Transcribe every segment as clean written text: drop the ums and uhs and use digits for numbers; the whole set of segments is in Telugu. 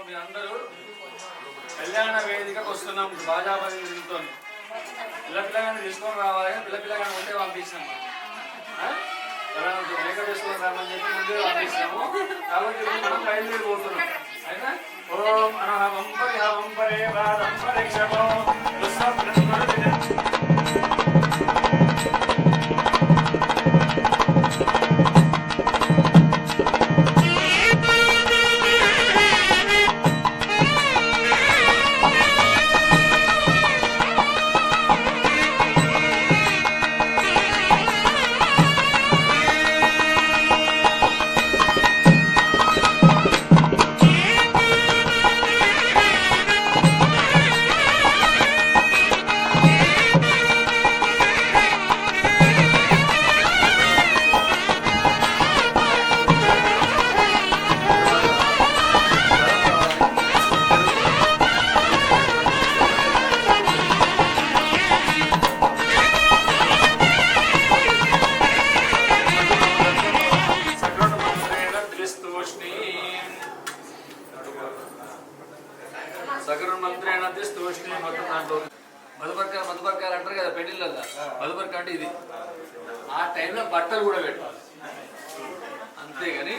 మీ అందరూ కళ్యాణ వేదికకు వస్తున్నాం బాజాపతితో పిల్లపిల్లగానే తీసుకొని రావాలి. పిల్లపిల్లగానే ఉంటే పంపించినాం. మేకప్ వేసుకొని రామని చెప్పి ముందే పంపిస్తాము. కాబట్టి మనం బయలుదేరిపోతున్నాం. అయితే ఓం అనహం పరిహం పరే వాదం పరీక్షమో మధుపర్కాలు అంటారు కదా పెళ్లిళ్ళల్లో. మధుపర్క అంటే ఇది. ఆ టైంలో బట్టలు కూడా పెట్టాలి. అంతేగాని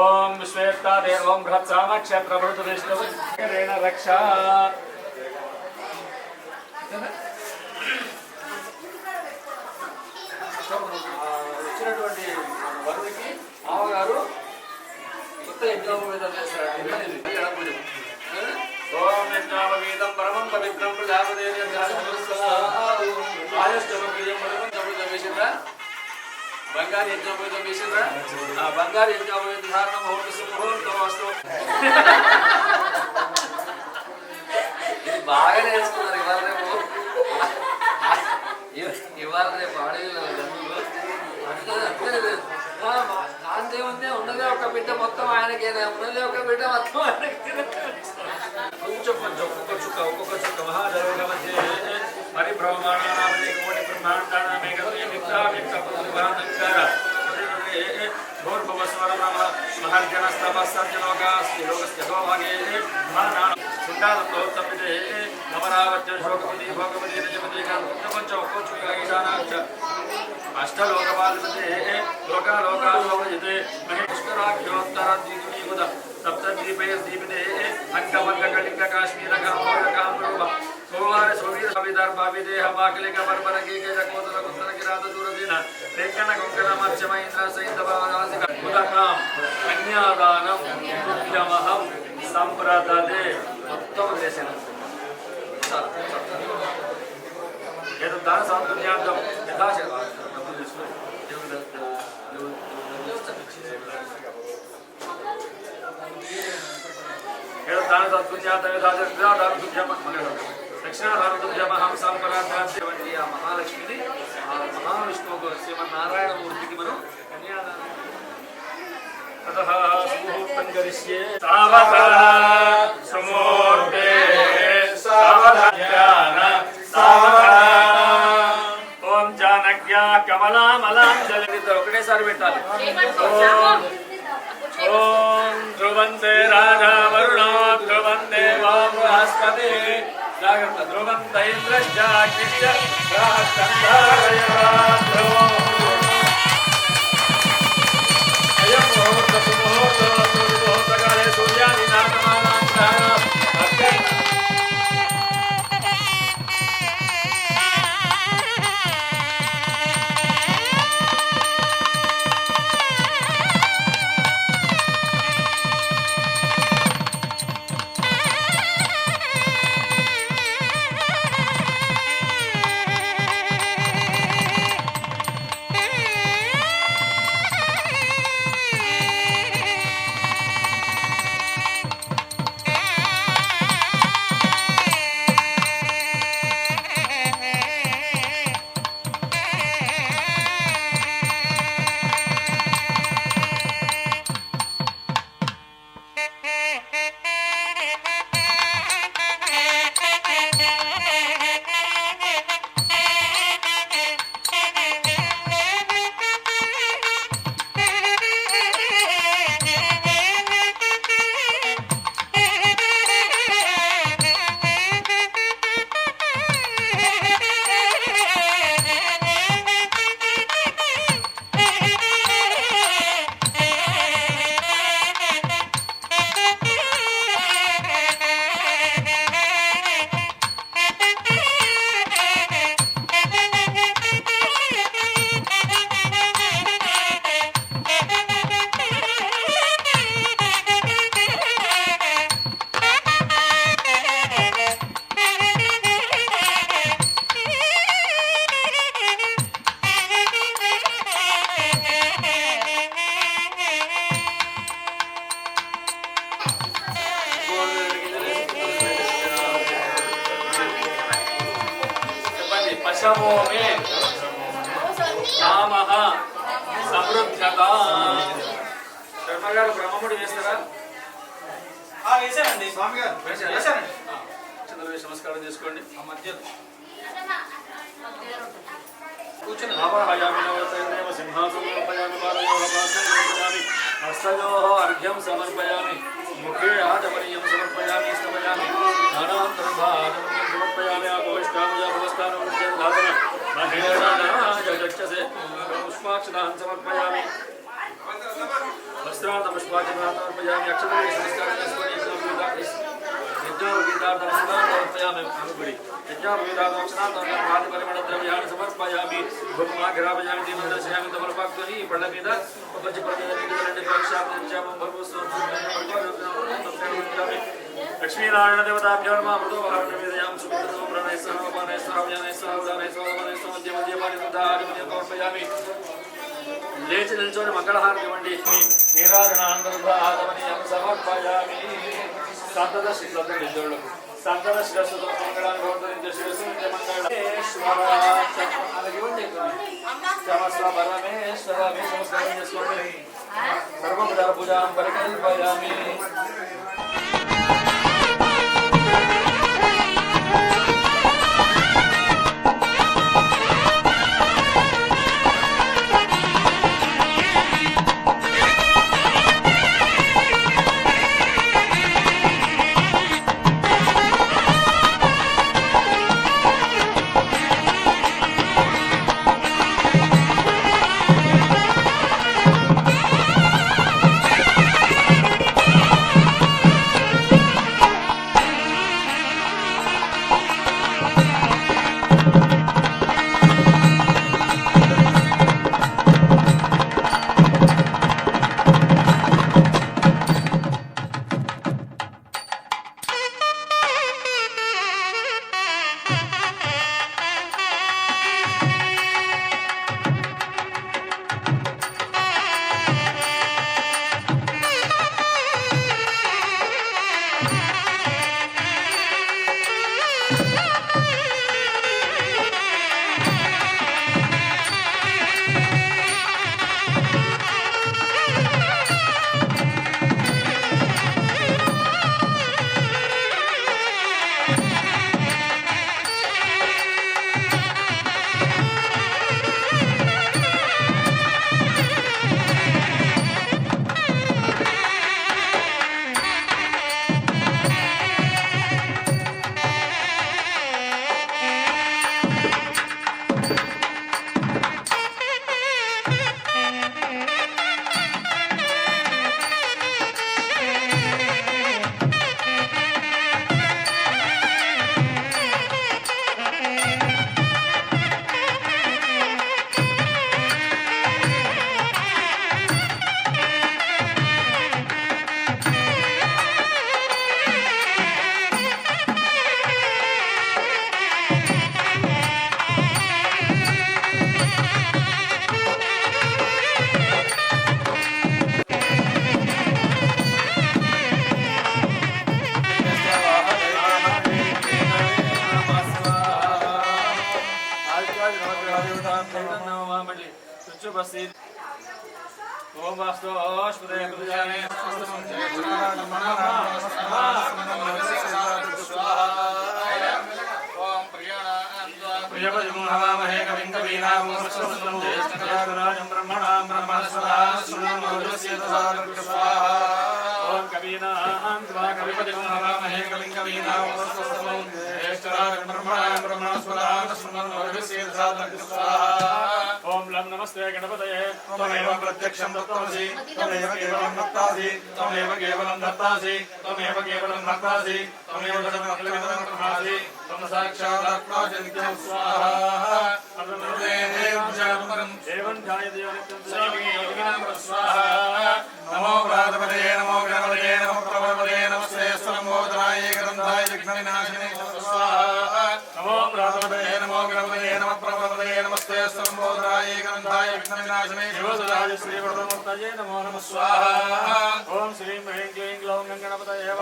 ఓం శ్వేతాదే ఓం బృహత్సామక్షేత్రభృతు విష్ణురేణ రక్ష. వచ్చినటువంటి వరుడికి మామగారు యజ్ఞోపవీతం చేస్తాడు. ఓం యజ్ఞోపవీతం పరమం పవిత్రం వేసిండ్రా. బంగారు యజ్ఞోపవీతం వేసిండ్రా. ఆ బంగారు యజ్ఞోపవీత ధారణ ముహూర్తం వస్తు ఇది బాగా నేర్చుకున్నారు. ఇవాళ రేపు ఆడేళ్ళు అంతేముంది. ఉన్నదే ఒక బిడ్డ మొత్తం ఆయనకేనా, ఉన్నదే ఒక బిడ్డ మొత్తం ఆయనకి. కొంచెం కొంచెం ఒక్కొక్క చుక్క మహాజల మధ్య పరిభ్రమాణి భూర్భువస్వర మహర్జనస్తపస్సర్జనోగాస్తి లోకస్య గోభగే సుండాదత్తోత్తమిదే అమరావత్య శోకపతి భోగపతి రజపతి కొంచెం ఒక్కో చుక్క ఈశానాక్ష అష్టలోకపాలపతే లోకాలోకాలోకయతే మహేశ్వరాఖ్యోత్తరద్విగుణీగుద సప్తద్వీపైర్దీపితే అంకమంగకళింగ కాశ్మీర కామూర సోవార సోవీర విదర్భావిదేహ మాకలిక పర్వరకీక జకోతల కుత్తర కిరాత దూరదీన రేకణ కొంకణ మత్స్యమైంద్ర సైంధవాసిక ఉదకాం కన్యాదానం దుర్గమహం సంప్రదదే. మొత్తం చేసిన దాన సాంతుల్యార్థం యథాశ దక్షిణాధారం సంపరాంతి ఆ మహాలక్ష్మిని ఆ మహావిష్ణువు శ్రీమన్నారాయణమూర్తికి మనం కన్యాదానం ముహూర్తం కరిష్యే. ఓం జానక్యా కమలామలాం జలనిద్ర ఒకటేసారి పెట్టాలి. ఓం ధ్రువంతే రాజా వరుణో ధ్రువంతే వాం బృహస్పతి జాగ్రత్త ధ్రువంత ఇంద్రశ్చాగ్నిశ్చ అయం ముహూర్త సుముహూర్తకాలే సూర్యాది दशमो मे नामः समृद्ध्यता శర్మ గారు బ్రహ్మముడి వేస్తారా? వేసానండి స్వామి గారు వేసానండి. చంద్రవేశ నమస్కారం చేసుకోండి. ఆ మధ్యలో కూర్చుని ఆవాహయామి నవతైర్దేవ సింహాసనోపయామి పాదయోగపాసనోపయామి హస్తయోః అర్ఘ్యం సమర్పయామి ముఖే ఆచమనీయం సమర్పయామి స్తమయామి జ్ఞానాంతర్భాగమనీయం సమర్పయామి ఆపవిష్టామయ భవస్థానముచ్చేధాతన మహేషానాయచక్షసే పుష్పాక్షదాన్ సమర్పయామి వస్త్రాంత పుష్పాక్షదాన్ సమర్పయామి అక్షతవేశ నమస్కారం చేసుకొని యజ్ఞోపవీతార్థమస్నానమర్పయామి అనుగుడి యజ్ఞోపవీతార్థమస్నానపరిమళద్రవ్యాన్ని సమర్పయామి భూమాగ్రాపయామి దీపం దర్శయామి తమలపాక్తోని ఈ పళ్ళ మీద కొబ్బరి పళ్ళ మీద నీళ్ళు ప్రక్షాపం లక్ష్మీనారాయణ దేవతాభ్యో నమః మృదోపహారవేదయాం సుమృతో ప్రణయస్వరూపానయస్వరవ్యానయస్వరవ్యానయస్వరవ్యానయస్వ మధ్య మధ్య పారిశుద్ధాదిమధ్యం సమర్పయామి. లేచి నిల్చొని మంగళహారతి ఇవ్వండి. నీరాజనాంతర్భాగమనీయం సమర్పయామి. సంతదశి నిజోళ్ళకు సంతదశి దశతో మంగళాన్ని భగవంతుని శిరస్సు మంగళేశ్వర అలాగివ్వండి. క్షమస్వ పరమేశ్వర నమస్కారం చేసుకోండి. సర్వపద పూజాం పరికల్పయామి. ओम वास्तु स्मृते प्रजाने ओम प्रियपतिं हवामहे कविं कवीनामुपस्थितं ज्येष्ठराजं ब्रह्मणां ब्रह्मणस्पदां शृण्वन्नोदस्य स्वाहा ओम कवीनां त्वा कविपतिं हवामहे कविं कवीनामुपस्थितं ज्येष्ठराजं ब्रह्मणां ब्रह्मणस्पदां शृण्वन्नोदस्य स्वाहा ओम लम नमस्ते गणपतये त्वमेव प्रत्यक्षं दत्तमसि त्वमेव केवलं दत्तासि त्वमेव केवलं दत्तासि त्वमेव केवलं भक्तासि त्वमेव जगदखिलं ब्रह्मासि त्वं साक्षात् आत्मासि नित्यं स्वाहा एवं ध्यायते नित्यं स्वाहा नमो प्रातपदे नमो गणपतये नमो प्रभवदे नमस्ते स्वरंबोधनाय ग्रंथाय विघ्नविनाशिने स्वाहा नमो प्रातपदे नमो गणपतये नमो प्रभवदे नमस्ते स्वरंबोधनाय ग्रंथाय विघ्नविनाशिने शिवसुराज श्रीवरदमूर्तये नमो नमः स्वाहा ओम श्रीं ह्रीं क्लीं ग्लौं गणपतये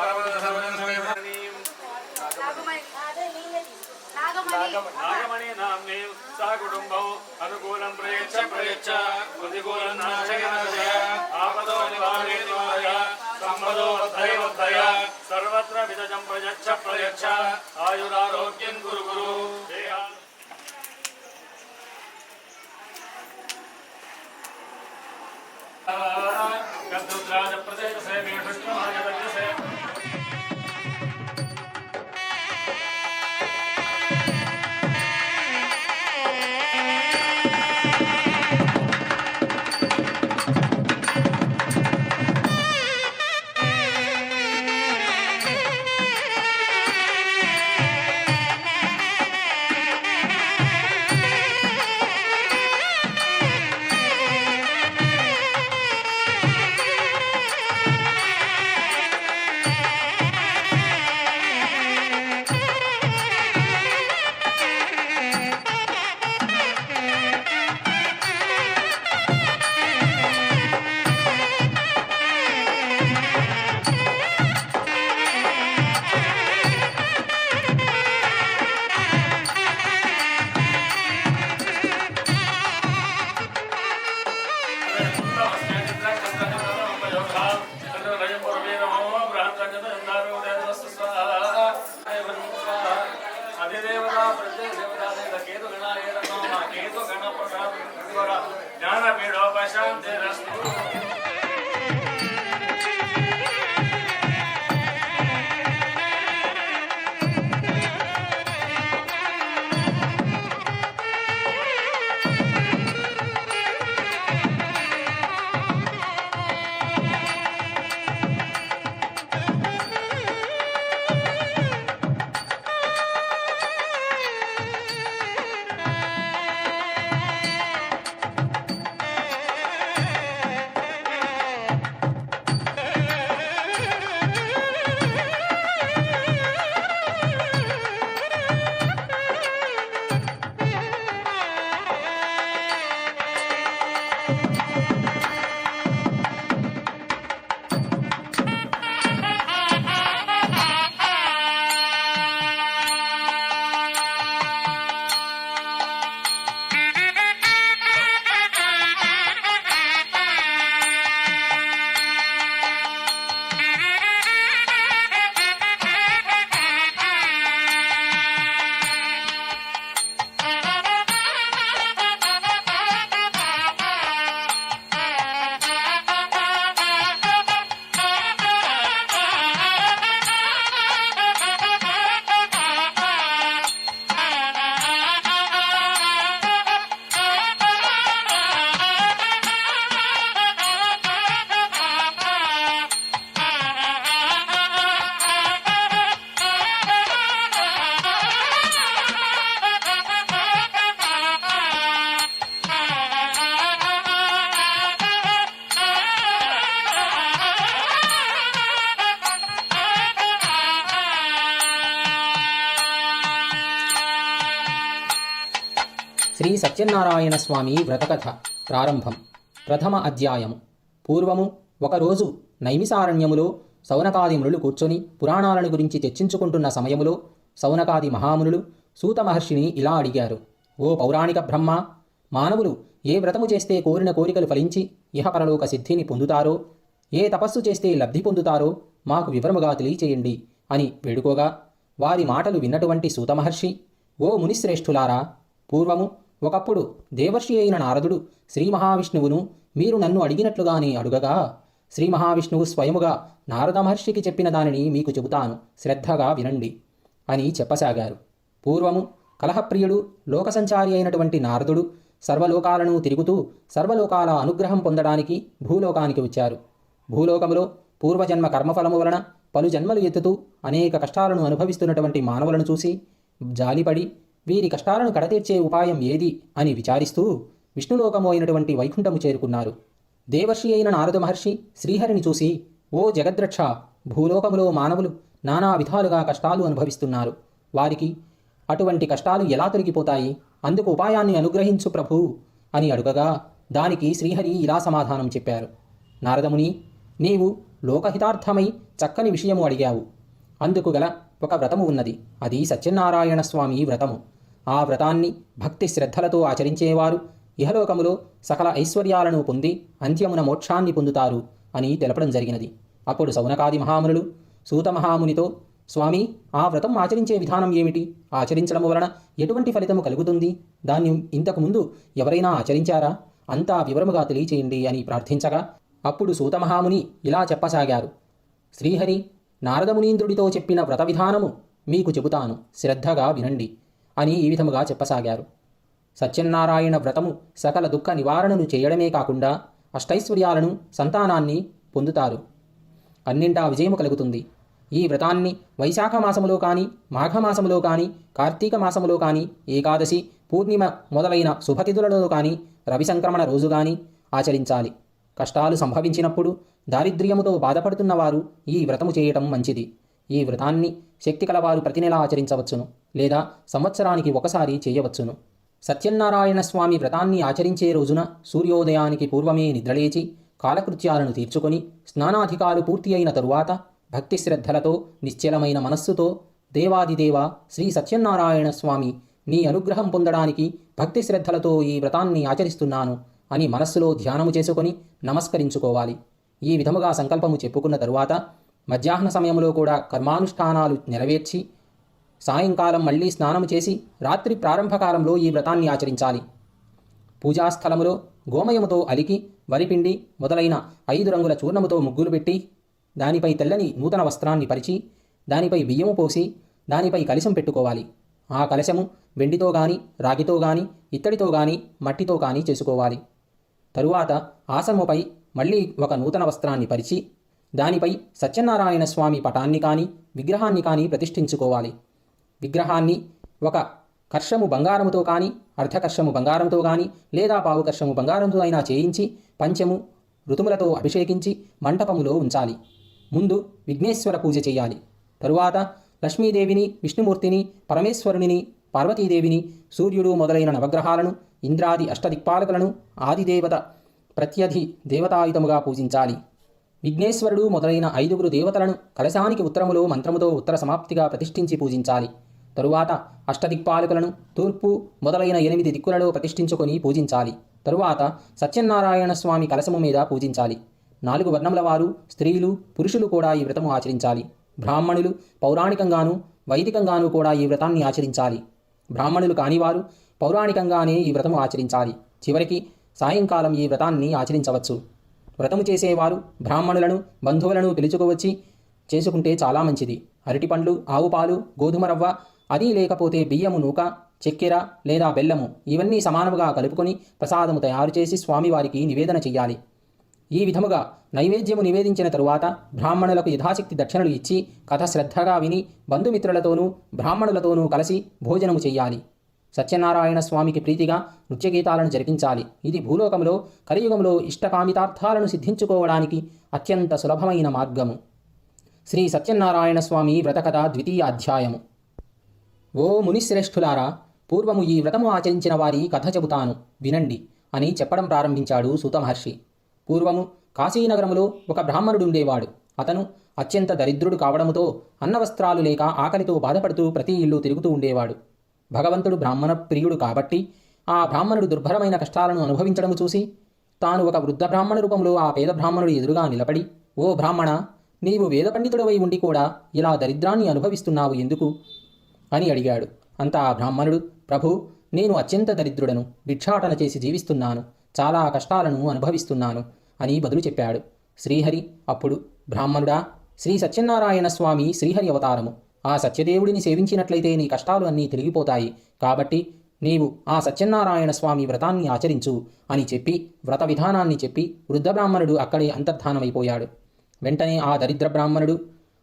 నాగమణి నామ్ని సహ కుటుంబం అనుకూలం ప్రయచ్చ ప్రతికూలం నాశయ ఆపదో నివారయ సంపదో వర్ధయ సర్వత్ర విదజం ప్రయచ్చ ఆయురారోగ్యం గురు గద్రుద్రాజ ప్రదేశే విష్ణుమాయదగ్రసే శ్రీ సత్యనారాయణ స్వామి వ్రతకథ ప్రారంభం. ప్రథమ అధ్యాయము. పూర్వము ఒకరోజు నైమిసారణ్యములో సౌనకాది మునులు కూర్చొని పురాణాలను గురించి చర్చించుకుంటున్న సమయములో సౌనకాది మహామునులు సూత మహర్షిని ఇలా అడిగారు. ఓ పౌరాణిక బ్రహ్మ, మానవులు ఏ వ్రతము చేస్తే కోరిన కోరికలు ఫలించి ఇహపరలోక సిద్ధిని పొందుతారో, ఏ తపస్సు చేస్తే లబ్ధి పొందుతారో మాకు వివరముగా తెలియచేయండి అని వేడుకోగా, వారి మాటలు విన్నటువంటి సూత మహర్షి, ఓ మునిశ్రేష్ఠులారా, పూర్వము ఒకప్పుడు దేవర్షి అయిన నారదుడు శ్రీ మహావిష్ణువును మీరు నన్ను అడిగినట్లుగానే అడుగగా, శ్రీ మహావిష్ణువు స్వయముగా నారద మహర్షికి చెప్పిన దానిని మీకు చెబుతాను, శ్రద్ధగా వినండి అని చెప్పసాగారు. పూర్వము కలహప్రియుడు లోకసంచారి అయినటువంటి నారదుడు సర్వలోకాలను తిరుగుతూ సర్వలోకాల అనుగ్రహం పొందడానికి భూలోకానికి వచ్చారు. భూలోకములో పూర్వజన్మ కర్మఫలము వలన పలు జన్మలు ఎత్తుతూ అనేక కష్టాలను అనుభవిస్తున్నటువంటి మానవులను చూసి జాలిపడి వీరి కష్టాలను కడతీర్చే ఉపాయం ఏది అని విచారిస్తూ విష్ణులోకము అయినటువంటి వైకుంఠము చేరుకున్నారు. దేవర్షి అయిన నారద మహర్షి శ్రీహరిని చూసి, ఓ జగద్రక్ష, భూలోకములో మానవులు నానా విధాలుగా కష్టాలు అనుభవిస్తున్నారు. వారికి అటువంటి కష్టాలు ఎలా తొలగిపోతాయి? అందుకు ఉపాయాన్ని అనుగ్రహించు ప్రభు అని అడుగగా, దానికి శ్రీహరి ఇలా సమాధానం చెప్పారు. నారదముని, నీవు లోకహితార్థమై చక్కని విషయము అడిగావు. అందుకు గల ఒక వ్రతము ఉన్నది. అది సత్యనారాయణ స్వామి వ్రతము. ఆ వ్రతాన్ని భక్తి శ్రద్ధలతో ఆచరించేవారు ఇహలోకములో సకల ఐశ్వర్యాలను పొంది అంత్యమున మోక్షాన్ని పొందుతారు అని తెలపడం జరిగినది. అప్పుడు సౌనకాది మహామునులు సూత మహామునితో, స్వామి, ఆ వ్రతం ఆచరించే విధానం ఏమిటి? ఆచరించడం వలన ఎటువంటి ఫలితము కలుగుతుంది? దాన్ని ఇంతకు ముందు ఎవరైనా ఆచరించారా? అంతా వివరముగా తెలియచేయండి అని ప్రార్థించగా, అప్పుడు సూత మహాముని ఇలా చెప్పసాగారు. శ్రీహరి నారదమునీంద్రుడితో చెప్పిన వ్రత విధానము మీకు చెబుతాను, శ్రద్ధగా వినండి అని ఈ విధముగా చెప్పసాగారు. సత్యనారాయణ వ్రతము సకల దుఃఖ నివారణను చేయడమే కాకుండా అష్టైశ్వర్యాలను, సంతానాన్ని పొందుతారు. అన్నింటా విజయము కలుగుతుంది. ఈ వ్రతాన్ని వైశాఖ మాసములో కానీ, మాఘమాసములో కానీ, కార్తీక మాసములో కానీ, ఏకాదశి, పూర్ణిమ మొదలైన శుభతిథులలో కానీ, రవి సంక్రమణ రోజు కానీ ఆచరించాలి. కష్టాలు సంభవించినప్పుడు దారిద్ర్యముతో బాధపడుతున్నవారు ఈ వ్రతము చేయటం మంచిది. ఈ వ్రతాన్ని శక్తి కలవారు ప్రతి నెలా ఆచరించవచ్చును, లేదా సంవత్సరానికి ఒకసారి చేయవచ్చును. సత్యనారాయణ స్వామి వ్రతాన్ని ఆచరించే రోజున సూర్యోదయానికి పూర్వమే నిద్రలేచి కాలకృత్యాలను తీర్చుకొని స్నానాధికాలు పూర్తి అయిన తరువాత భక్తి శ్రద్ధలతో నిశ్చలమైన మనస్సుతో, దేవాదిదేవ శ్రీ సత్యనారాయణ స్వామి, నీ అనుగ్రహం పొందడానికి భక్తి శ్రద్ధలతో ఈ వ్రతాన్ని ఆచరిస్తున్నాను అని మనస్సులో ధ్యానము చేసుకొని నమస్కరించుకోవాలి. ఈ విధముగా సంకల్పము చెప్పుకున్న తరువాత మధ్యాహ్న సమయంలో కూడా కర్మానుష్ఠానాలు నెరవేర్చి సాయంకాలం మళ్ళీ స్నానము చేసి రాత్రి ప్రారంభకాలంలో ఈ వ్రతాన్ని ఆచరించాలి. పూజాస్థలములో గోమయముతో అలికి వరిపిండి మొదలైన 5 రంగుల చూర్ణముతో ముగ్గులు పెట్టి దానిపై తెల్లని నూతన వస్త్రాన్ని పరిచి దానిపై బియ్యము పోసి దానిపై కలశం పెట్టుకోవాలి. ఆ కలశము వెండితో గాని, రాగితో గాని, ఇత్తడితో గాని, మట్టితో కానీ చేసుకోవాలి. తరువాత ఆసనముపై మళ్ళీ ఒక నూతన వస్త్రాన్ని పరిచి దానిపై సత్యనారాయణ స్వామి పటాన్ని కానీ, విగ్రహాన్ని కానీ ప్రతిష్ఠించుకోవాలి. విగ్రహాన్ని ఒక కర్షము బంగారముతో కానీ, అర్ధకర్షము బంగారంతో కానీ, లేదా పావు కర్షము బంగారంతో అయినా చేయించి పంచము ఋతుములతో అభిషేకించి మంటపములో ఉంచాలి. ముందు విఘ్నేశ్వర పూజ చేయాలి. తరువాత లక్ష్మీదేవిని, విష్ణుమూర్తిని, పరమేశ్వరునిని, పార్వతీదేవిని, సూర్యుడు మొదలైన నవగ్రహాలను, ఇంద్రాది అష్టదిక్పాలకులను, ఆదిదేవత ప్రత్యధి దేవతాయుతముగా పూజించాలి. విఘ్నేశ్వరుడు మొదలైన 5 దేవతలను కలశానికి ఉత్తరములో మంత్రముతో ఉత్తర సమాప్తిగా ప్రతిష్ఠించి పూజించాలి. తరువాత అష్టదిక్పాలకులను తూర్పు మొదలైన 8 దిక్కులలో ప్రతిష్ఠించుకొని పూజించాలి. తరువాత సత్యనారాయణ స్వామి కలశము మీద పూజించాలి. 4 వర్ణముల వారు, స్త్రీలు, పురుషులు కూడా ఈ వ్రతము ఆచరించాలి. బ్రాహ్మణులు పౌరాణికంగాను, వైదికంగాను కూడా ఈ వ్రతాన్ని ఆచరించాలి. బ్రాహ్మణులు కానివారు పౌరాణికంగానే ఈ వ్రతము ఆచరించాలి. చివరికి సాయంకాలం ఈ వ్రతాన్ని ఆచరించవచ్చు. వ్రతము చేసేవారు బ్రాహ్మణులను, బంధువులను పిలుచుకోవచ్చి చేసుకుంటే చాలా మంచిది. అరటిపండ్లు, ఆవు పాలు, గోధుమ రవ్వ, అది లేకపోతే బియ్యము నూక, చక్కెర లేదా బెల్లము ఇవన్నీ సమానముగా కలుపుకొని ప్రసాదము తయారు చేసి స్వామివారికి నివేదన చెయ్యాలి. ఈ విధముగా నైవేద్యము నివేదించిన తరువాత బ్రాహ్మణులకు యథాశక్తి దక్షిణలు ఇచ్చి కథ శ్రద్ధగా విని బంధుమిత్రులతోనూ బ్రాహ్మణులతోనూ కలిసి భోజనము చెయ్యాలి. సత్యనారాయణ స్వామికి ప్రీతిగా నృత్యగీతాలను జరిపించాలి. ఇది భూలోకంలో కలియుగంలో ఇష్టకామితార్థాలను సిద్ధించుకోవడానికి అత్యంత సులభమైన మార్గము. శ్రీ సత్యనారాయణ స్వామి వ్రతకథ 2వ అధ్యాయము. ఓ మునిశ్రేష్ఠులారా, పూర్వము ఈ వ్రతము ఆచరించిన వారి కథ చెబుతాను, వినండి అని చెప్పడం ప్రారంభించాడు సూత మహర్షి. పూర్వము కాశీనగరములో ఒక బ్రాహ్మణుడుండేవాడు. అతను అత్యంత దరిద్రుడు కావడముతో అన్నవస్త్రాలు లేక ఆకలితో బాధపడుతూ ప్రతి ఇల్లు తిరుగుతూ ఉండేవాడు. భగవంతుడు బ్రాహ్మణ ప్రియుడు కాబట్టి ఆ బ్రాహ్మణుడు దుర్భరమైన కష్టాలను అనుభవించడము చూసి తాను ఒక వృద్ధ బ్రాహ్మణ రూపంలో ఆ పేద బ్రాహ్మణుడు ఎదురుగా నిలబడి, ఓ బ్రాహ్మణ, నీవు వేద పండితుడవై ఉండి కూడా ఇలా దరిద్రాన్ని అనుభవిస్తున్నావు ఎందుకు అని అడిగాడు. అంతా ఆ బ్రాహ్మణుడు, ప్రభు, నేను అత్యంత దరిద్రుడను, భిక్షాటన చేసి జీవిస్తున్నాను, చాలా కష్టాలను అనుభవిస్తున్నాను అని బదులు చెప్పాడు. శ్రీహరి అప్పుడు, బ్రాహ్మణుడా, శ్రీ సత్యనారాయణ స్వామి శ్రీహరి అవతారము. ఆ సత్యదేవుడిని సేవించినట్లయితే నీ కష్టాలు అన్నీ తొలగిపోతాయి. కాబట్టి నీవు ఆ సత్యనారాయణ స్వామి వ్రతాన్ని ఆచరించు అని చెప్పి వ్రత విధానాన్ని చెప్పి వృద్ధ బ్రాహ్మణుడు అక్కడే అంతర్ధానమైపోయాడు. వెంటనే ఆ దరిద్ర బ్రాహ్మణుడు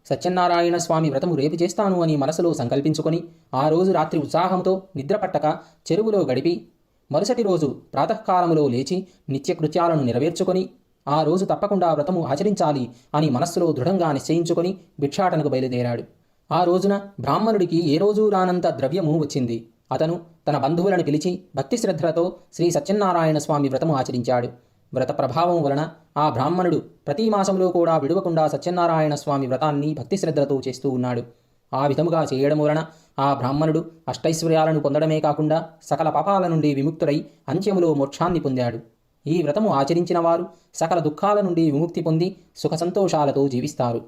సత్యనారాయణ స్వామి వ్రతము రేపు చేస్తాను అని మనసులో సంకల్పించుకొని ఆ రోజు రాత్రి ఉత్సాహంతో నిద్రపట్టక చెరువులో గడిపి మరుసటి రోజు ప్రాతకాలములో లేచి నిత్యకృత్యాలను నెరవేర్చుకొని ఆ రోజు తప్పకుండా వ్రతము ఆచరించాలి అని మనస్సులో దృఢంగా నిశ్చయించుకొని భిక్షాటనకు బయలుదేరాడు. ఆ రోజున బ్రాహ్మణుడికి ఏ రోజూ రానంత ద్రవ్యము వచ్చింది. అతను తన బంధువులను పిలిచి భక్తి శ్రద్ధలతో శ్రీ సత్యనారాయణ స్వామి వ్రతము ఆచరించాడు. వ్రత ప్రభావం వలన ఆ బ్రాహ్మణుడు ప్రతి మాసంలో కూడా విడవకుండా సత్యనారాయణ స్వామి వ్రతాన్ని భక్తి శ్రద్ధలతో చేస్తూ ఉన్నాడు. ఆ విధముగా చేయడం వలన ఆ బ్రాహ్మణుడు అష్టైశ్వర్యాలను పొందడమే కాకుండా సకల పాపాల నుండి విముక్తుడై అంత్యములో మోక్షాన్ని పొందాడు. ఈ వ్రతము ఆచరించిన వారు సకల దుఃఖాల నుండి విముక్తి పొంది సుఖ సంతోషాలతో జీవిస్తారు.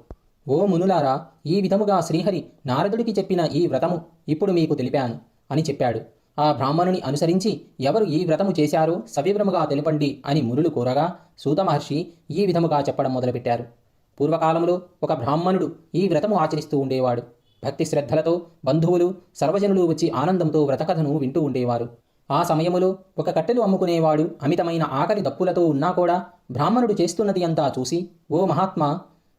ఓ మునులారా, ఈ విధముగా శ్రీహరి నారదుడికి చెప్పిన ఈ వ్రతము ఇప్పుడు మీకు తెలిపాను అని చెప్పాడు. ఆ బ్రాహ్మణుని అనుసరించి ఎవరు ఈ వ్రతము చేశారో సవివరముగా తెలుపండి అని మునులు కోరగా సూత మహర్షి ఈ విధముగా చెప్పడం మొదలుపెట్టారు. పూర్వకాలంలో ఒక బ్రాహ్మణుడు ఈ వ్రతము ఆచరిస్తూ ఉండేవాడు. భక్తి శ్రద్ధలతో బంధువులు సర్వజనులు వచ్చి ఆనందంతో వ్రతకథను వింటూ ఉండేవారు. ఆ సమయములో ఒక కట్టెలు అమ్ముకునేవాడు అమితమైన ఆకలి దప్పులతో ఉన్నా కూడా బ్రాహ్మణుడు చేస్తున్నది అంతా చూసి, ఓ మహాత్మా,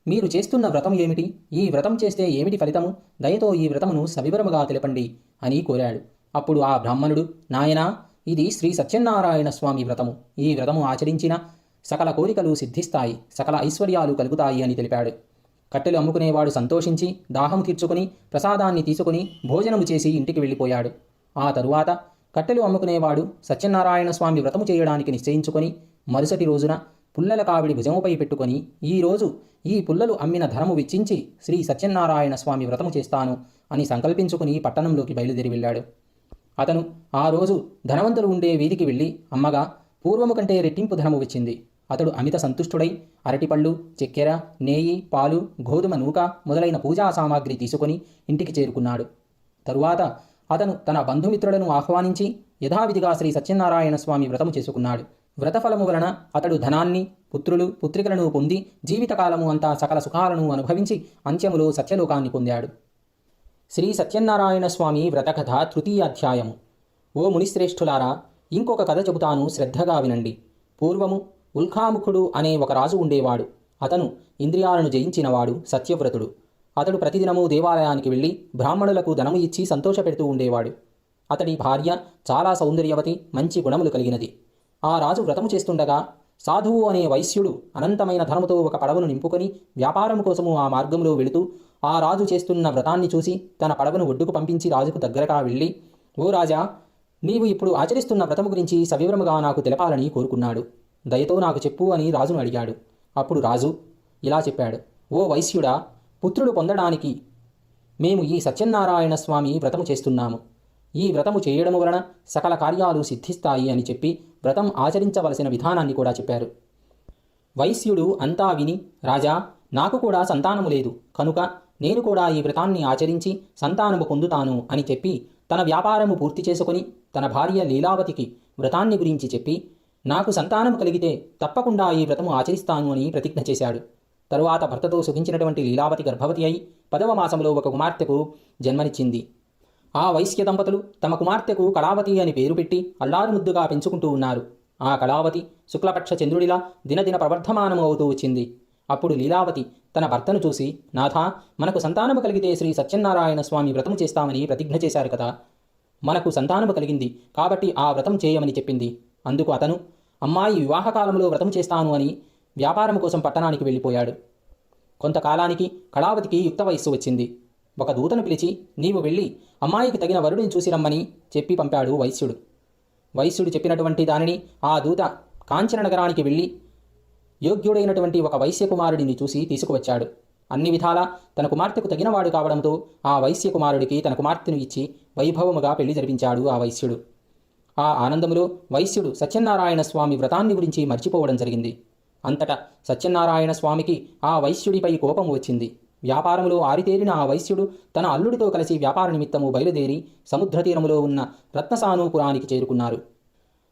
మీరు చేస్తున్న వ్రతం ఏమిటి? ఈ వ్రతం చేస్తే ఏమిటి ఫలితము? దయతో ఈ వ్రతమును సవివరముగా తెలపండి అని కోరాడు. అప్పుడు ఆ బ్రాహ్మణుడు, నాయనా, ఇది శ్రీ సత్యనారాయణ స్వామి వ్రతము. ఈ వ్రతము ఆచరించిన సకల కోరికలు సిద్ధిస్తాయి, సకల ఐశ్వర్యాలు కలుగుతాయి అని తెలిపాడు. కట్టెలు అమ్ముకునేవాడు సంతోషించి దాహం తీర్చుకుని ప్రసాదాన్ని తీసుకుని భోజనము చేసి ఇంటికి వెళ్ళిపోయాడు. ఆ తరువాత కట్టెలు అమ్ముకునేవాడు సత్యనారాయణ స్వామి వ్రతము చేయడానికి నిశ్చయించుకొని మరుసటి రోజున పుల్లల కావిడి భుజముపై పెట్టుకొని, ఈరోజు ఈ పుల్లలు అమ్మిన ధనము వెచ్చించి శ్రీ సత్యనారాయణ స్వామి వ్రతము చేస్తాను అని సంకల్పించుకుని పట్టణంలోకి బయలుదేరి వెళ్ళాడు. అతను ఆ రోజు ధనవంతులు ఉండే వీధికి వెళ్ళి అమ్మగా పూర్వము కంటే రెట్టింపు ధనము వచ్చింది. అతడు అమిత సంతుష్టుడై అరటిపళ్ళు, చక్కెర, నేయి, పాలు, గోధుమ నూక మొదలైన పూజా సామాగ్రి తీసుకొని ఇంటికి చేరుకున్నాడు. తరువాత అతను తన బంధుమిత్రులను ఆహ్వానించి యథావిధిగా శ్రీ సత్యనారాయణ స్వామి వ్రతము చేసుకున్నాడు. వ్రతఫలము వలన అతడు ధనాన్ని, పుత్రులు, పుత్రికలను పొంది జీవితకాలము అంతా సకల సుఖాలను అనుభవించి అంత్యములో సత్యలోకాన్ని పొందాడు. శ్రీ సత్యనారాయణ స్వామి వ్రతకథ తృతీయ అధ్యాయము. ఓ మునిశ్రేష్ఠులారా, ఇంకొక కథ చెబుతాను, శ్రద్ధగా వినండి. పూర్వము ఉల్కాముఖుడు అనే ఒక రాజు ఉండేవాడు. అతను ఇంద్రియాలను జయించినవాడు, సత్యవ్రతుడు. అతడు ప్రతిదినము దేవాలయానికి వెళ్ళి బ్రాహ్మణులకు ధనము ఇచ్చి సంతోషపెడుతూ ఉండేవాడు. అతడి భార్య చాలా సౌందర్యవతి, మంచి గుణములు కలిగినది. ఆ రాజు వ్రతము చేస్తుండగా సాధువు అనే వైశ్యుడు అనంతమైన ధనముతో ఒక పడవను నింపుకొని వ్యాపారం కోసము ఆ మార్గంలో వెళుతూ ఆ రాజు చేస్తున్న వ్రతాన్ని చూసి తన పడవను ఒడ్డుకు పంపించి రాజుకు దగ్గరగా వెళ్ళి, ఓ రాజా, నీవు ఇప్పుడు ఆచరిస్తున్న వ్రతము గురించి సవివరముగా నాకు తెలపాలని కోరుకున్నాడు. దయతో నాకు చెప్పు అని రాజును అడిగాడు. అప్పుడు రాజు ఇలా చెప్పాడు, ఓ వైశ్యుడా, పుత్రుడు పొందడానికి మేము ఈ సత్యనారాయణ స్వామి వ్రతము చేస్తున్నాము. ఈ వ్రతము చేయడము వలన సకల కార్యాలు సిద్ధిస్తాయి అని చెప్పి వ్రతం ఆచరించవలసిన విధానాన్ని కూడా చెప్పారు. వైశ్యుడు అంతా విని, రాజా, నాకు కూడా సంతానము లేదు, కనుక నేను కూడా ఈ వ్రతాన్ని ఆచరించి సంతానము పొందుతాను అని చెప్పి తన వ్యాపారము పూర్తి చేసుకుని తన భార్య లీలావతికి వ్రతాన్ని గురించి చెప్పి, నాకు సంతానము కలిగితే తప్పకుండా ఈ వ్రతము ఆచరిస్తాను అని ప్రతిజ్ఞ చేశాడు. తరువాత భర్తతో సుఖించినటువంటి లీలావతి గర్భవతి అయి 10వ మాసంలో ఒక కుమార్తెకు జన్మనిచ్చింది. ఆ వైశ్య దంపతులు తమ కుమార్తెకు కళావతి అని పేరు పెట్టి అల్లారు ముద్దుగా పెంచుకుంటూ ఉన్నారు. ఆ కళావతి శుక్లపక్ష చంద్రుడిలా దినదిన ప్రవర్ధమానము అవుతూ వచ్చింది. అప్పుడు లీలావతి తన భర్తను చూసి, నాథా, మనకు సంతానము కలిగితే శ్రీ సత్యనారాయణ స్వామి వ్రతము చేస్తామని ప్రతిజ్ఞ చేశారు కదా, మనకు సంతానము కలిగింది కాబట్టి ఆ వ్రతం చేయమని చెప్పింది. అందుకు అతను, అమ్మాయి వివాహకాలంలో వ్రతం చేస్తాను అని వ్యాపారం కోసం పట్టణానికి వెళ్ళిపోయాడు. కొంతకాలానికి కళావతికి యుక్త వయస్సు వచ్చింది. ఒక దూతను పిలిచి, నీవు వెళ్ళి అమ్మాయికి తగిన వరుడిని చూసి రమ్మని చెప్పి పంపాడు వైశ్యుడు. వైశ్యుడు చెప్పినటువంటి దానిని ఆ దూత కాంచన నగరానికి వెళ్ళి యోగ్యుడైనటువంటి ఒక వైశ్యకుమారుడిని చూసి తీసుకువచ్చాడు. అన్ని విధాలా తన కుమార్తెకు తగినవాడు కావడంతో ఆ వైశ్యకుమారుడికి తన కుమార్తెను ఇచ్చి వైభవముగా పెళ్లి జరిపించాడు ఆ వైశ్యుడు. ఆ ఆనందములో వైశ్యుడు సత్యనారాయణ స్వామి వ్రతాన్ని గురించి మర్చిపోవడం జరిగింది. అంతటా సత్యనారాయణ స్వామికి ఆ వైశ్యుడిపై కోపం వచ్చింది. వ్యాపారములో ఆరితేరిన ఆ వైశ్యుడు తన అల్లుడితో కలిసి వ్యాపార నిమిత్తము బయలుదేరి సముద్ర తీరములో ఉన్న రత్నసానూపురానికి చేరుకున్నారు.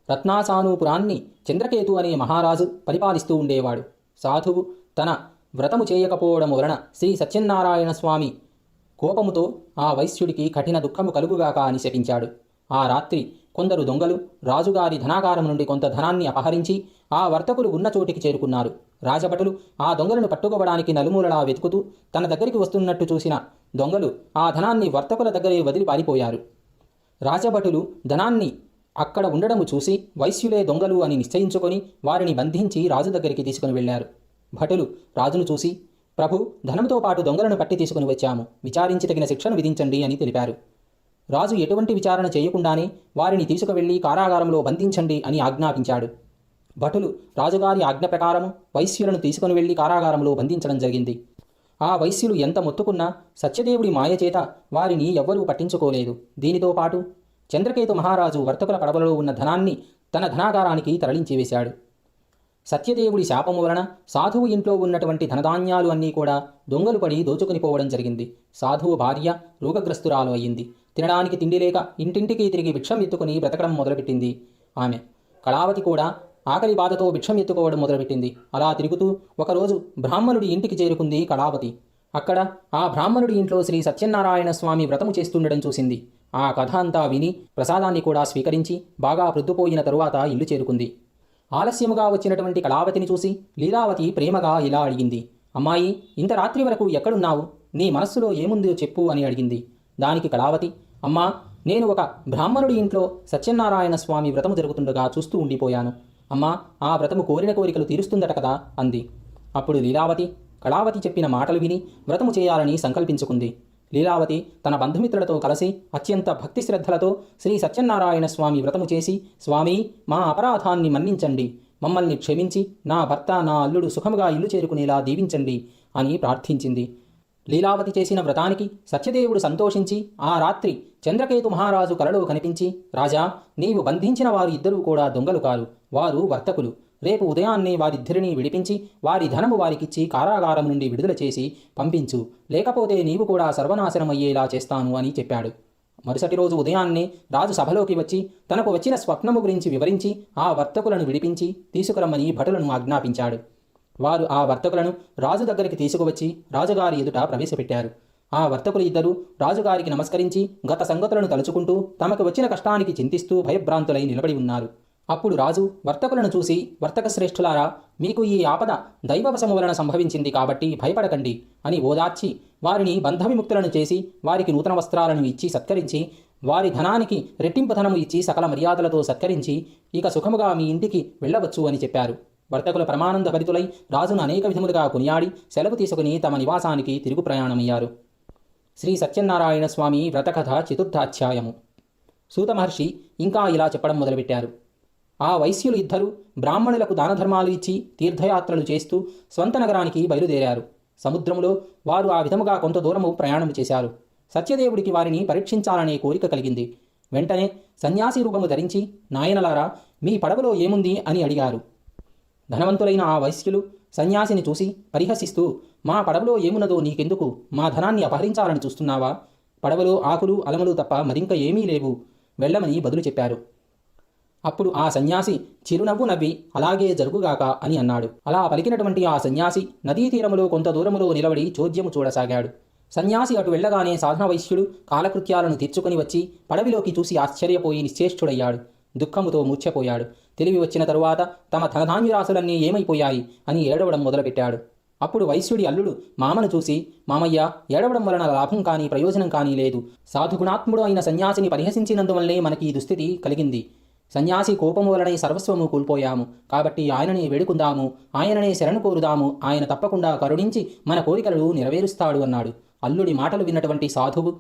రత్నాసానూపురాన్ని చంద్రకేతు అనే మహారాజు పరిపాలిస్తూ ఉండేవాడు. సాధువు తన వ్రతము చేయకపోవడం వలన శ్రీ సత్యనారాయణ స్వామి కోపముతో ఆ వైశ్యుడికి కఠిన దుఃఖము కలుగుగాక అని శపించాడు. ఆ రాత్రి కొందరు దొంగలు రాజుగారి ధనాగారం నుండి కొంత ధనాన్ని అపహరించి ఆ వర్తకులు ఉన్న చోటికి చేరుకున్నారు. రాజభటులు ఆ దొంగలను పట్టుకోవడానికి నలుమూలలా వెతుకుతూ తన దగ్గరికి వస్తున్నట్టు చూసిన దొంగలు ఆ ధనాన్ని వర్తకుల దగ్గరే వదిలి పారిపోయారు. రాజభటులు ధనాన్ని అక్కడ ఉండడము చూసి వైశ్యులే దొంగలు అని నిశ్చయించుకొని వారిని బంధించి రాజు దగ్గరికి తీసుకుని వెళ్లారు. భటులు రాజును చూసి, ప్రభు, ధనంతో పాటు దొంగలను పట్టి తీసుకుని వచ్చాము, విచారించి తగిన శిక్షను విధించండి అని తెలిపారు. రాజు ఎటువంటి విచారణ చేయకుండానే వారిని తీసుకువెళ్లి కారాగారంలో బంధించండి అని ఆజ్ఞాపించాడు. భటులు రాజుగారి ఆజ్ఞ ప్రకారము వైశ్యులను తీసుకుని వెళ్లి కారాగారంలో బంధించడం జరిగింది. ఆ వైశ్యులు ఎంత మొత్తుకున్నా సత్యదేవుడి మాయచేత వారిని ఎవ్వరూ పట్టించుకోలేదు. దీనితో పాటు చంద్రకేతు మహారాజు వర్తకుల పడవలో ఉన్న ధనాన్ని తన ధనాగారానికి తరలించివేశాడు. సత్యదేవుడి శాపము వలన సాధువు ఇంట్లో ఉన్నటువంటి ధనధాన్యాలు అన్నీ కూడా దొంగలు పడి దోచుకుని పోవడం జరిగింది. సాధువు భార్య రోగగ్రస్తురాలు అయ్యింది. తినడానికి తిండి లేక ఇంటింటికి తిరిగి భిక్షం ఎత్తుకుని బ్రతకడం మొదలుపెట్టింది. ఆమె కళావతి కూడా ఆకలి బాధతో భిక్షం ఎత్తుకోవడం మొదలుపెట్టింది. అలా తిరుగుతూ ఒకరోజు బ్రాహ్మణుడి ఇంటికి చేరుకుంది కళావతి. అక్కడ ఆ బ్రాహ్మణుడి ఇంట్లో శ్రీ సత్యనారాయణ స్వామి వ్రతము చేస్తుండడం చూసింది. ఆ కథ అంతా విని ప్రసాదాన్ని కూడా స్వీకరించి బాగా ప్రొద్దుపోయిన తరువాత ఇల్లు చేరుకుంది. ఆలస్యముగా వచ్చినటువంటి కళావతిని చూసి లీలావతి ప్రేమగా ఇలా అడిగింది. అమ్మాయి, ఇంత రాత్రి వరకు ఎక్కడున్నావు? నీ మనస్సులో ఏముందో చెప్పు అని అడిగింది. దానికి కళావతి, అమ్మా, నేను ఒక బ్రాహ్మణుడి ఇంట్లో సత్యనారాయణ స్వామి వ్రతము జరుగుతుండగా చూస్తూ ఉండిపోయాను. అమ్మా, ఆ వ్రతము కోరిన కోరికలు తీరుస్తుందట కదా అంది. అప్పుడు లీలావతి కళావతి చెప్పిన మాటలు విని వ్రతము చేయాలని సంకల్పించుకుంది. లీలావతి తన బంధుమిత్రులతో కలిసి అత్యంత భక్తి శ్రద్ధలతో శ్రీ సత్యనారాయణ స్వామి వ్రతము చేసి, స్వామి, మా అపరాధాన్ని మన్నించండి, మమ్మల్ని క్షమించి నా భర్త నా అల్లుడు సుఖముగా ఇల్లు చేరుకునేలా దీవించండి అని ప్రార్థించింది. లీలావతి చేసిన వ్రతానికి సత్యదేవుడు సంతోషించి ఆ రాత్రి చంద్రకేతు మహారాజు కలలో కనిపించి, రాజా, నీవు బంధించిన వారు ఇద్దరూ కూడా దొంగలు కారు, వారు వర్తకులు. రేపు ఉదయాన్నే వారిద్దరినీ విడిపించి వారి ధనము వారికిచ్చి కారాగారం నుండి విడుదల చేసి పంపించు, లేకపోతే నీవు కూడా సర్వనాశనమయ్యేలా చేస్తాను అని చెప్పాడు. మరుసటి రోజు ఉదయాన్నే రాజు సభలోకి వచ్చి తనకు వచ్చిన స్వప్నము గురించి వివరించి ఆ వర్తకులను విడిపించి తీసుకురమ్మని భటులను ఆజ్ఞాపించాడు. వారు ఆ వర్తకులను రాజు దగ్గరికి తీసుకువచ్చి రాజుగారి ఎదుట ప్రవేశపెట్టారు. ఆ వర్తకులు ఇద్దరు రాజుగారికి నమస్కరించి గత సంగతులను తలుచుకుంటూ తమకు వచ్చిన కష్టానికి చింతిస్తూ భయభ్రాంతులై నిలబడి ఉన్నారు. అప్పుడు రాజు వర్తకులను చూసి, వర్తక శ్రేష్ఠులారా, మీకు ఈ ఆపద దైవవశము వలన సంభవించింది కాబట్టి భయపడకండి అని ఓదార్చి వారిని బంధవిముక్తులను చేసి వారికి నూతన వస్త్రాలను ఇచ్చి సత్కరించి వారి ధనానికి రెట్టింపు ధనము ఇచ్చి సకల మర్యాదలతో సత్కరించి ఇక సుఖముగా మీ ఇంటికి వెళ్ళవచ్చు అని చెప్పారు. వర్తకుల పరమానంద భరితులై రాజును అనేక విధములుగా కొనియాడి సెలవు తీసుకుని తమ నివాసానికి తిరుగు ప్రయాణమయ్యారు. శ్రీ సత్యనారాయణ స్వామి వ్రతకథ చతుర్థాధ్యాయము. సూత మహర్షి ఇంకా ఇలా చెప్పడం మొదలుపెట్టారు. ఆ వైశ్యులు ఇద్దరు బ్రాహ్మణులకు దానధర్మాలు ఇచ్చి తీర్థయాత్రలు చేస్తూ స్వంత నగరానికి బయలుదేరారు. సముద్రములో వారు ఆ విధముగా కొంత దూరము ప్రయాణం చేశారు. సత్యదేవుడికి వారిని పరీక్షించాలనే కోరిక కలిగింది. వెంటనే సన్యాసి రూపము ధరించి, నాయనలారా, మీ పడవలో ఏముంది అని అడిగారు. ధనవంతులైన ఆ వైశ్యులు సన్యాసిని చూసి పరిహసిస్తూ, మా పడవలో ఏమున్నదో నీకెందుకు? మా ధనాన్ని అపహరించాలని చూస్తున్నావా? పడవలో ఆకులు అలములు తప్ప మరింక ఏమీ లేవు, వెళ్ళమని బదులు చెప్పారు. అప్పుడు ఆ సన్యాసి చిరునవ్వు నవ్వి, అలాగే జరుగుగాక అని అన్నాడు. అలా పలికినటువంటి ఆ సన్యాసి నదీ తీరములో కొంత దూరములో నిలబడి చోద్యము చూడసాగాడు. సన్యాసి అటు వెళ్ళగానే సాధన వైశ్యుడు కాలకృత్యాలను తీర్చుకుని వచ్చి పడవిలోకి చూసి ఆశ్చర్యపోయి నిశ్చేష్టుడయ్యాడు. దుఃఖముతో మూర్ఛపోయాడు. తెలివి వచ్చిన తరువాత తమ ధనధాన్యరాశులన్నీ ఏమైపోయాయి అని ఏడవడం మొదలుపెట్టాడు. అప్పుడు వైశ్యుడి అల్లుడు మామను చూసి, మామయ్య, ఏడవడం వలన లాభం కానీ ప్రయోజనం కానీ లేదు. సాధుగుణాత్ముడు అయిన సన్యాసిని పరిహసించినందువల్లే మనకి ఈ దుస్థితి కలిగింది. సన్యాసి కోపము వలనే సర్వస్వము కోల్పోయాము. కాబట్టి ఆయననే వేడుకుందాము, ఆయననే శరణు కోరుదాము. ఆయన తప్పకుండా కరుణించి మన కోరికలు నెరవేరుస్తాడు అన్నాడు. అల్లుడి మాటలు విన్నటువంటి సాధువు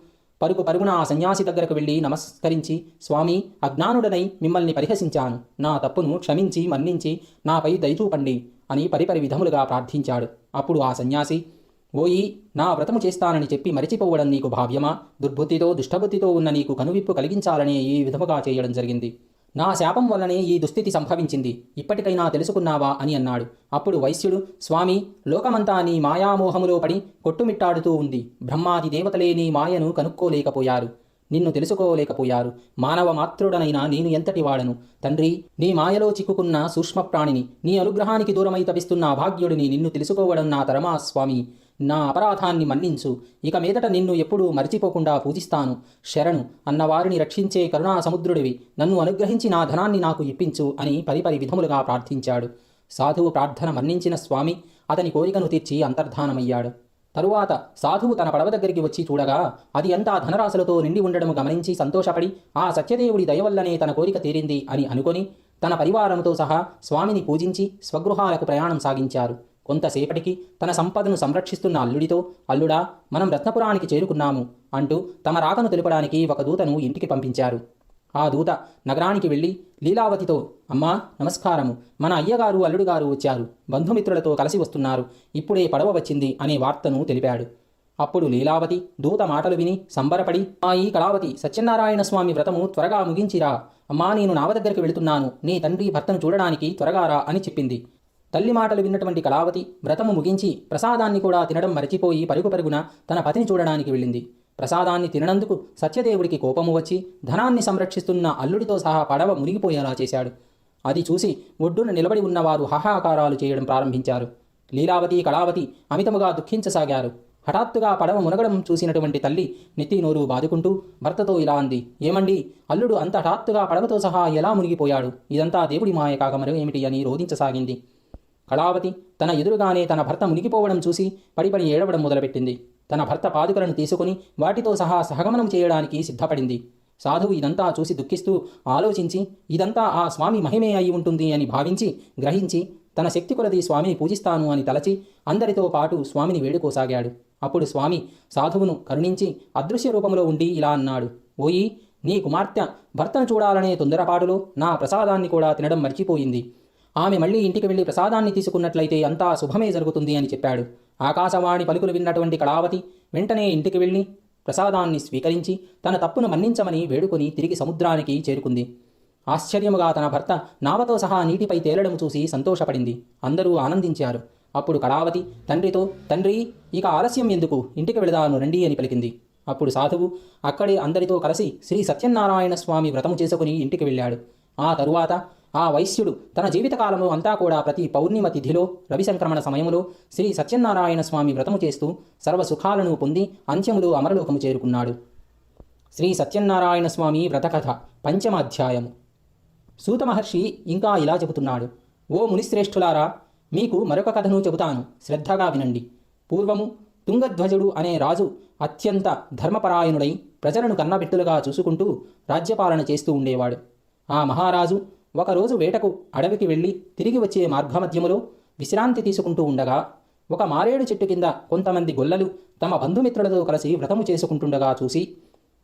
పరుగు పరుగున ఆ సన్యాసి దగ్గరకు వెళ్ళి నమస్కరించి, స్వామి, అజ్ఞానుడనై మిమ్మల్ని పరిహసించాను. నా తప్పును క్షమించి మన్నించి నాపై దయచూపండి అని పరిపరి విధములుగా ప్రార్థించాడు. అప్పుడు ఆ సన్యాసి, ఓయి, నా వ్రతము చేస్తానని చెప్పి మరిచిపోవడం నీకు భావ్యమా? దుర్బుద్ధితో దుష్టబుద్ధితో ఉన్న నీకు కనువిప్పు కలిగించాలనే ఈ విధముగా చేయడం జరిగింది. నా శాపం వల్లనే ఈ దుస్థితి సంభవించింది. ఇప్పటికైనా తెలుసుకున్నావా అని అన్నాడు. అప్పుడు వైశ్యుడు, స్వామి, లోకమంతా నీ మాయామోహములో పడి కొట్టుమిట్టాడుతూ ఉంది. బ్రహ్మాది దేవతలే నీ మాయను కనుక్కోలేకపోయారు, నిన్ను తెలుసుకోలేకపోయారు. మానవ మాత్రుడనైనా నేను ఎంతటి వాడను? తండ్రి, నీ మాయలో చిక్కుకున్న సూక్ష్మప్రాణిని, నీ అనుగ్రహానికి దూరమై తపిస్తున్న అభాగ్యుడిని నిన్ను తెలుసుకోవడం నా తరమా స్వామి. నా అపరాధాన్ని మన్నించు. ఇక మీదట నిన్ను ఎప్పుడూ మరిచిపోకుండా పూజిస్తాను. శరణు అన్నవారిని రక్షించే కరుణా సముద్రుడివి, నన్ను అనుగ్రహించి నా ధనాన్ని నాకు ఇప్పించు అని పరిపరి విధములుగా ప్రార్థించాడు. సాధువు ప్రార్థన మన్నించిన స్వామి అతని కోరికను తీర్చి అంతర్ధానమయ్యాడు. తరువాత సాధువు తన పడవ దగ్గరికి వచ్చి చూడగా అది అంతా ధనరాశులతో నిండి ఉండడము గమనించి సంతోషపడి, ఆ సత్యదేవుడి దయవల్లనే తన కోరిక తీరింది అని అనుకొని తన పరివారంతో సహా స్వామిని పూజించి స్వగృహాలకు ప్రయాణం సాగించారు. కొంతసేపటికి తన సంపదను సంరక్షిస్తున్న అల్లుడితో, అల్లుడా, మనం రత్నపురానికి చేరుకున్నాము అంటూ తమ రాకను తెలుపడానికి ఒక దూతను ఇంటికి పంపించారు. ఆ దూత నగరానికి వెళ్ళి లీలావతితో, అమ్మా నమస్కారము, మన అయ్యగారు అల్లుడు గారు వచ్చారు, బంధుమిత్రులతో కలిసి వస్తున్నారు, ఇప్పుడే పడవ వచ్చింది అనే వార్తను తెలిపాడు. అప్పుడు లీలావతి దూత మాటలు విని సంబరపడి, ఈ కళావతి, సత్యనారాయణ స్వామి వ్రతము త్వరగా ముగించిరా, అమ్మా నేను నావ దగ్గరికి వెళుతున్నాను, నీ తండ్రి భర్తను చూడడానికి త్వరగా రా అని చెప్పింది. తల్లి మాటలు విన్నటువంటి కళావతి వ్రతము ముగించి ప్రసాదాన్ని కూడా తినడం మరచిపోయి పరుగు పరుగున తన పతిని చూడడానికి వెళ్ళింది. ప్రసాదాన్ని తిననందుకు సత్యదేవుడికి కోపము వచ్చి ధనాన్ని సంరక్షిస్తున్న అల్లుడితో సహా పడవ మునిగిపోయేలా చేశాడు. అది చూసి ఒడ్డున నిలబడి ఉన్నవారు హాహాకారాలు చేయడం ప్రారంభించారు. లీలావతి, కళావతి అమితముగా దుఃఖించసాగారు. హఠాత్తుగా పడవ మునగడం చూసినటువంటి తల్లి నెత్తి నోరు బాదుకుంటూ భర్తతో ఇలా అంది, ఏమండి, అల్లుడు అంత హఠాత్తుగా పడవతో సహా ఎలా మునిగిపోయాడు? ఇదంతా దేవుడి మాయ కాక మరో ఏమిటి అని రోధించసాగింది. కళావతి తన ఎదురుగానే తన భర్త మునిగిపోవడం చూసి పడిపడి ఏడవడం మొదలుపెట్టింది. తన భర్త పాదుకలను తీసుకుని వాటితో సహా సహగమనం చేయడానికి సిద్ధపడింది. సాధువు ఇదంతా చూసి దుఃఖిస్తూ ఆలోచించి ఇదంతా ఆ స్వామి మహిమే అయి ఉంటుంది అని భావించి గ్రహించి తన శక్తి కొలది స్వామిని పూజిస్తాను అని తలచి అందరితో పాటు స్వామిని వేడుకోసాగాడు. అప్పుడు స్వామి సాధువును కరుణించి అదృశ్య రూపంలో ఉండి ఇలా అన్నాడు, ఓయి, నీ కుమార్తె భర్తను చూడాలనే తొందరపాటులో నా ప్రసాదాన్ని కూడా తినడం మర్చిపోయింది. ఆమె మళ్ళీ ఇంటికి వెళ్ళి ప్రసాదాన్ని తీసుకున్నట్లయితే అంతా శుభమే జరుగుతుంది అని చెప్పాడు. ఆకాశవాణి పలుకులు విన్నటువంటి కళావతి వెంటనే ఇంటికి వెళ్ళి ప్రసాదాన్ని స్వీకరించి తన తప్పును మన్నించమని వేడుకొని తిరిగి సముద్రానికి చేరుకుంది. ఆశ్చర్యముగా తన భర్త నావతో సహా నీటిపై తేలడం చూసి సంతోషపడింది. అందరూ ఆనందించారు. అప్పుడు కళావతి తండ్రితో, తండ్రి, ఇక ఆలస్యం ఎందుకు, ఇంటికి వెళదాను రండి అని పలికింది. అప్పుడు సాధువు అక్కడే అందరితో కలిసి శ్రీ సత్యనారాయణ స్వామి వ్రతము చేసుకుని ఇంటికి వెళ్ళాడు. ఆ తరువాత ఆ వైశ్యుడు తన జీవితకాలంలో అంతా కూడా ప్రతి పౌర్ణిమ తిథిలో రవి సంక్రమణ సమయంలో శ్రీ సత్యనారాయణ స్వామి వ్రతము చేస్తూ సర్వసుఖాలను పొంది అంత్యములో అమరలోకము చేరుకున్నాడు. శ్రీ సత్యనారాయణ స్వామి వ్రతకథ పంచమ అధ్యాయము. సూత మహర్షి ఇంకా ఇలా చెబుతున్నాడు, ఓ మునిశ్రేష్ఠులారా, మీకు మరొక కథను చెబుతాను, శ్రద్ధగా వినండి. పూర్వము తుంగధ్వజుడు అనే రాజు అత్యంత ధర్మపరాయణుడై ప్రజలను కన్నబెట్టులుగా చూసుకుంటూ రాజ్యపాలన చేస్తూ ఉండేవాడు. ఆ మహారాజు ఒకరోజు వేటకు అడవికి వెళ్ళి తిరిగి వచ్చే మార్గమధ్యములో విశ్రాంతి తీసుకుంటూ ఉండగా ఒక మారేడు చెట్టు కింద కొంతమంది గొల్లలు తమ బంధుమిత్రులతో కలిసి వ్రతము చేసుకుంటుండగా చూసి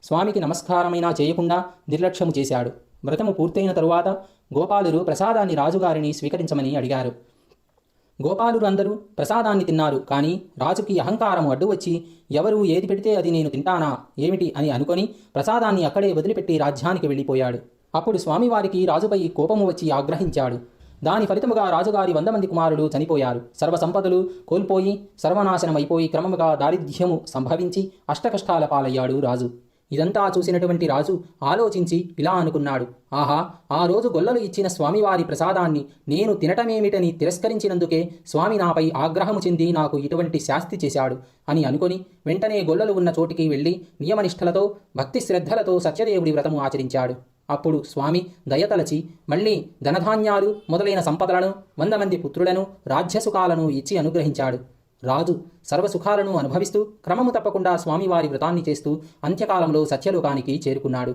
స్వామికి నమస్కారమైనా చేయకుండా నిర్లక్ష్యము చేశాడు. వ్రతము పూర్తయిన తరువాత గోపాలురు ప్రసాదాన్ని రాజుగారిని స్వీకరించమని అడిగారు. గోపాలురు అందరూ ప్రసాదాన్ని తిన్నారు. కానీ రాజుకి అహంకారం అడ్డు వచ్చి ఎవరు ఏది పెడితే అది నేను తింటానా ఏమిటి అని అనుకొని ప్రసాదాన్ని అక్కడే వదిలిపెట్టి రాజ్యానికి వెళ్ళిపోయాడు. అప్పుడు స్వామివారికి రాజుపై కోపము వచ్చి ఆగ్రహించాడు. దాని ఫలితముగా రాజుగారి 100 మంది కుమారులు చనిపోయారు. సర్వసంపదలు కోల్పోయి సర్వనాశనమైపోయి క్రమముగా దారిద్ర్యము సంభవించి అష్టకష్టాల పాలయ్యాడు రాజు. ఇదంతా చూసినటువంటి రాజు ఆలోచించి ఇలా అనుకున్నాడు, ఆహా, ఆ రోజు గొల్లలు ఇచ్చిన స్వామివారి ప్రసాదాన్ని నేను తినటమేమిటని తిరస్కరించినందుకే స్వామి నాపై ఆగ్రహము చెంది నాకు ఇటువంటి శాస్తి చేశాడు అని అనుకొని వెంటనే గొల్లలు ఉన్న చోటికి వెళ్ళి నియమనిష్టలతో భక్తి శ్రద్ధలతో సత్యదేవుడి వ్రతము ఆచరించాడు. అప్పుడు స్వామి దయతలచి మళ్ళీ ధనధాన్యాలు మొదలైన సంపదలను 100 మంది పుత్రులను రాజ్యసుఖాలను ఇచ్చి అనుగ్రహించాడు. రాజు సర్వసుఖాలను అనుభవిస్తూ క్రమము తప్పకుండా స్వామివారి వ్రతాన్ని చేస్తూ అంత్యకాలంలో సత్యలోకానికి చేరుకున్నాడు.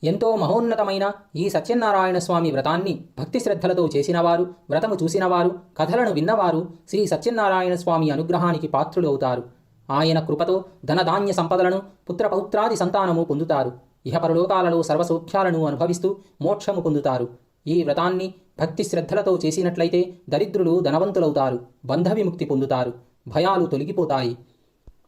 ఎంతో మహోన్నతమైన ఈ సత్యనారాయణ స్వామి వ్రతాన్ని భక్తి శ్రద్ధలతో చేసినవారు, వ్రతము చూసినవారు, కథలను విన్నవారు శ్రీ సత్యనారాయణ స్వామి అనుగ్రహానికి పాత్రులు అవుతారు. ఆయన కృపతో ధనధాన్య సంపదలను, పుత్రపౌత్రాది సంతానము పొందుతారు. ఇహపరలోకాలలో సర్వసౌఖ్యాలను అనుభవిస్తూ మోక్షము పొందుతారు. ఈ వ్రతాన్ని భక్తి శ్రద్ధలతో చేసినట్లయితే దరిద్రులు ధనవంతులవుతారు, బంధవిముక్తి పొందుతారు, భయాలు తొలగిపోతాయి.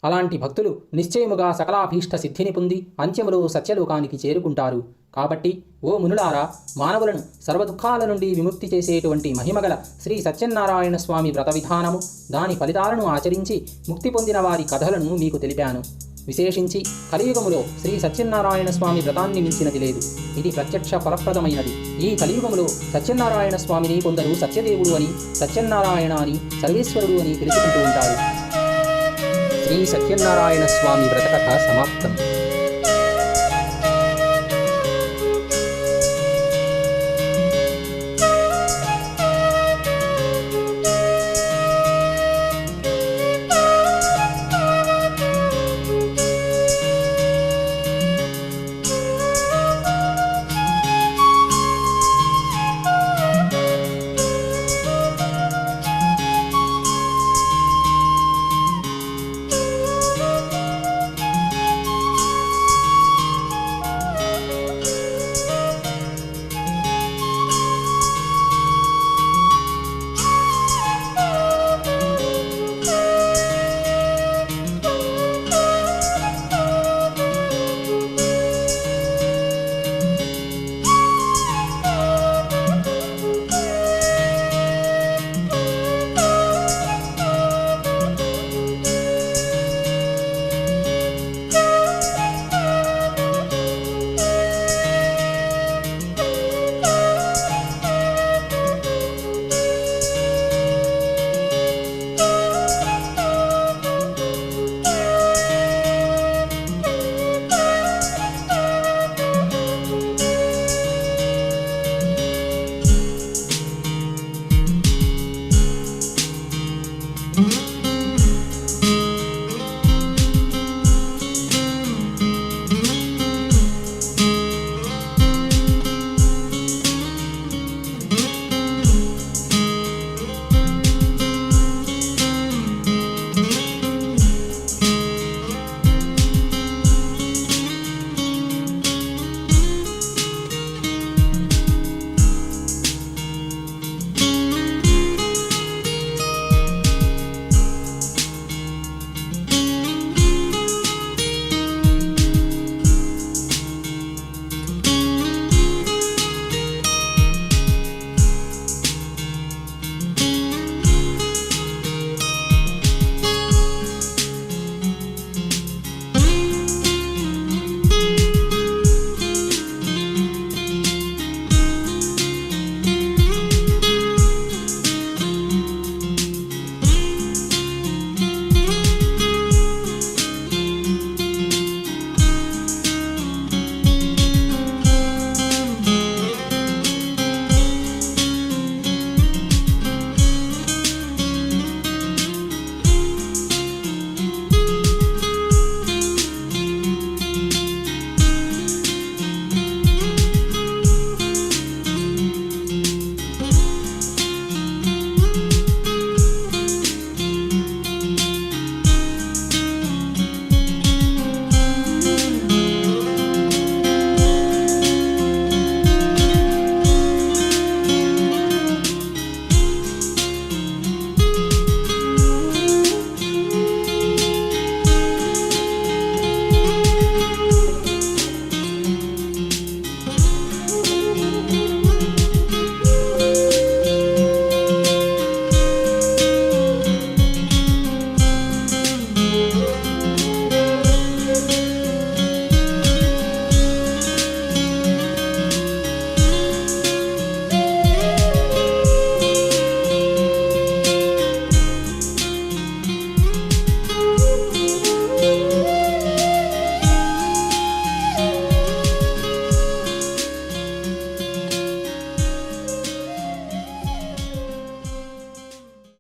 అలాంటి భక్తులు నిశ్చయముగా సకలాభీష్ట సిద్ధిని పొంది అంత్యములో సత్యలోకానికి చేరుకుంటారు. కాబట్టి ఓ మునులారా, మానవులను సర్వదుఖాల నుండి విముక్తి చేసేటువంటి మహిమగల శ్రీ సత్యనారాయణ స్వామి వ్రత విధానము, దాని ఫలితాలను ఆచరించి ముక్తి పొందిన వారి కథలను మీకు తెలిపాను. విశేషించి కలియుగములో శ్రీ సత్యనారాయణ స్వామి వ్రతాన్ని మించినది లేదు. ఇది ప్రత్యక్ష ఫలప్రదమైనది. ఈ కలియుగములో సత్యనారాయణ స్వామిని కొందరు సత్యదేవుడు అని, సత్యనారాయణ అని, సర్వేశ్వరుడు అని పిలుచుకుంటూ ఉంటారు. శ్రీ సత్యనారాయణ స్వామి వ్రతకథ సమాప్తం.